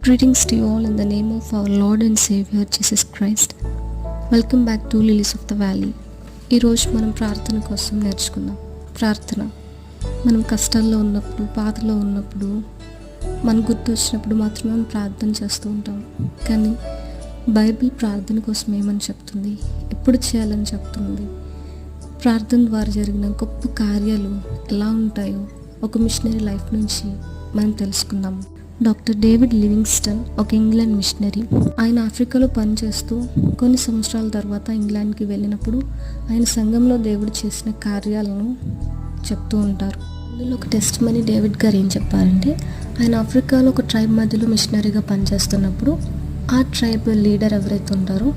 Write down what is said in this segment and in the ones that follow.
Greetings to you all in the name of our Lord and Savior Jesus Christ. Welcome back to Lilies of the Valley. ఈరోజు మనం ప్రార్థన కోసం నేర్చుకుందాం. ప్రార్థన మనం కష్టాల్లో ఉన్నప్పుడు, బాధలో ఉన్నప్పుడు, మనకు గుర్తు వచ్చినప్పుడు మాత్రమే మనం ప్రార్థన చేస్తూ ఉంటాం. కానీ బైబిల్ ప్రార్థన కోసం ఏమని చెప్తుంది, ఎప్పుడు చేయాలని చెప్తుంది, ప్రార్థన ద్వారా జరిగిన గొప్ప కార్యాలు ఎలా ఉంటాయో ఒక మిషనరీ లైఫ్ నుంచి మనం తెలుసుకుందాం. డాక్టర్ డేవిడ్ లివింగ్స్టన్ ఒక ఇంగ్లాండ్ మిషనరీ. ఆయన ఆఫ్రికాలో పనిచేస్తూ కొన్ని సంవత్సరాల తర్వాత ఇంగ్లాండ్కి వెళ్ళినప్పుడు ఆయన సంఘంలో దేవుడు చేసిన కార్యాలను చెప్తూ ఉంటారు. అందులో ఒక టెస్ట్ మనీ డేవిడ్ గారు ఏం చెప్పారంటే, ఆయన ఆఫ్రికాలో ఒక ట్రైబ్ మధ్యలో మిషనరీగా పనిచేస్తున్నప్పుడు ఆ ట్రైబ్ లీడర్ ఎవరైతే ఉంటారో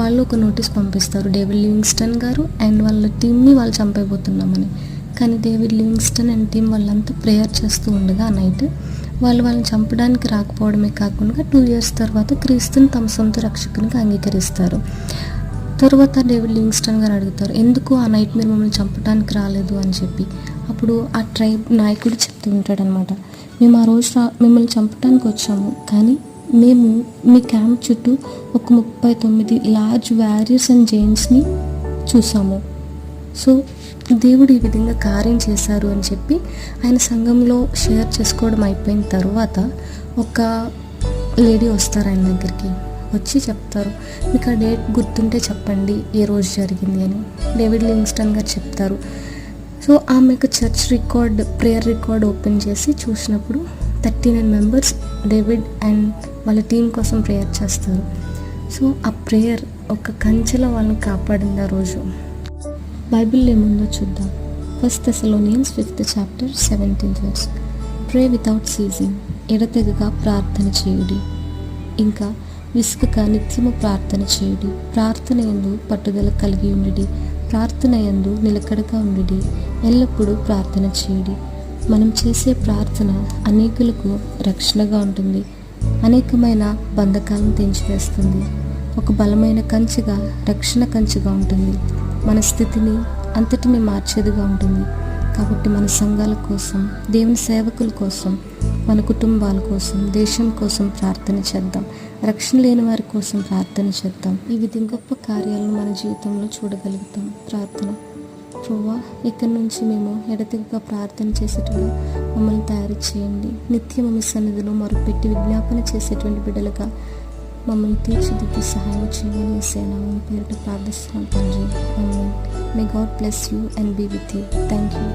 వాళ్ళు ఒక నోటీస్ పంపిస్తారు, డేవిడ్ లివింగ్స్టన్ గారు అండ్ వాళ్ళ టీంని వాళ్ళు చంపైపోతున్నామని. కానీ డేవిడ్ లివింగ్స్టన్ అండ్ టీం వాళ్ళంతా ప్రేయర్ చేస్తూ ఉండగా నైట్ వాళ్ళని చంపడానికి రాకపోవడమే కాకుండా 2 years తర్వాత క్రీస్తుని తమ సొంత రక్షకునికి అంగీకరిస్తారు. తర్వాత డేవిడ్ లివింగ్స్టన్ గారు అడుగుతారు, ఎందుకు ఆ నైట్ మీరు మమ్మల్ని చంపడానికి రాలేదు అని చెప్పి. అప్పుడు ఆ ట్రైబ్ నాయకుడు చెప్తూ ఉంటాడనమాట, మేము ఆ రోజు మిమ్మల్ని చంపడానికి వచ్చాము, కానీ మేము మీ క్యాంప్ చుట్టూ ఒక 39 లార్జ్ వారియర్స్ అండ్ జైంట్స్ని చూసాము. సో దేవుడు ఈ విధంగా కార్యం చేశారు అని చెప్పి ఆయన సంఘంలో షేర్ చేసుకోవడం అయిపోయిన తర్వాత ఒక లేడీ వస్తారు ఆయన దగ్గరికి. వచ్చి చెప్తారు, మీకు ఆ డేట్ గుర్తుంటే చెప్పండి ఏ రోజు జరిగింది అని. డేవిడ్ లివింగ్స్టన్ గారు చెప్తారు. సో ఆమెకు church record, prayer record open చేసి చూసినప్పుడు 39 members డేవిడ్ అండ్ వాళ్ళ టీం కోసం ప్రేయర్ చేస్తారు. సో ఆ ప్రేయర్ ఒక కంచెలో వాళ్ళని కాపాడింది ఆ రోజు. బైబిల్లో ఏముందో చూద్దాం. 1 Thessalonians 5th chapter 17th verse. ప్రే వితౌట్ సీజింగ్, ఎడతెగక ప్రార్థన చేయుడి, ఇంకా విసుకక నిత్యము ప్రార్థన చేయుడి, ప్రార్థన యందు పట్టుదల కలిగి ఉండుడి, ప్రార్థన యందు నిలకడగా ఉండుడి, ఎల్లప్పుడూ ప్రార్థన చేయుడి. మనం చేసే ప్రార్థన అనేకులకు రక్షణగా ఉంటుంది, అనేకమైన బంధకాలను తెంచివేస్తుంది, ఒక బలమైన కంచెగా, రక్షణ కంచెగా ఉంటుంది, మన స్థితిని అంతటిని మార్చేదిగా ఉంటుంది. కాబట్టి మన సంఘాల కోసం, దేవుని సేవకుల కోసం, మన కుటుంబాల కోసం, దేశం కోసం ప్రార్థన చేద్దాం. రక్షణ లేని వారి కోసం ప్రార్థన చేద్దాం. ఈ విధంగా గొప్ప కార్యాలను మన జీవితంలో చూడగలుగుతాం. ప్రార్థన. ప్రభువా, ఇక్కడి నుంచి మేము ఎడతెగక ప్రార్థన చేసేటప్పుడు మమ్మల్ని తయారు చేయండి. నిత్యం మీ సన్నిధిలో మొరపెట్టి విజ్ఞాపన చేసేటువంటి బిడ్డలుగా మమ్మల్ని తీర్చిదిద్ది సహాయం చేయమని యేసయ్య నామమున పేరిట ప్రార్థిస్తున్నాం తండ్రి. ఆమేన్. May God bless you and be with you. Thank you.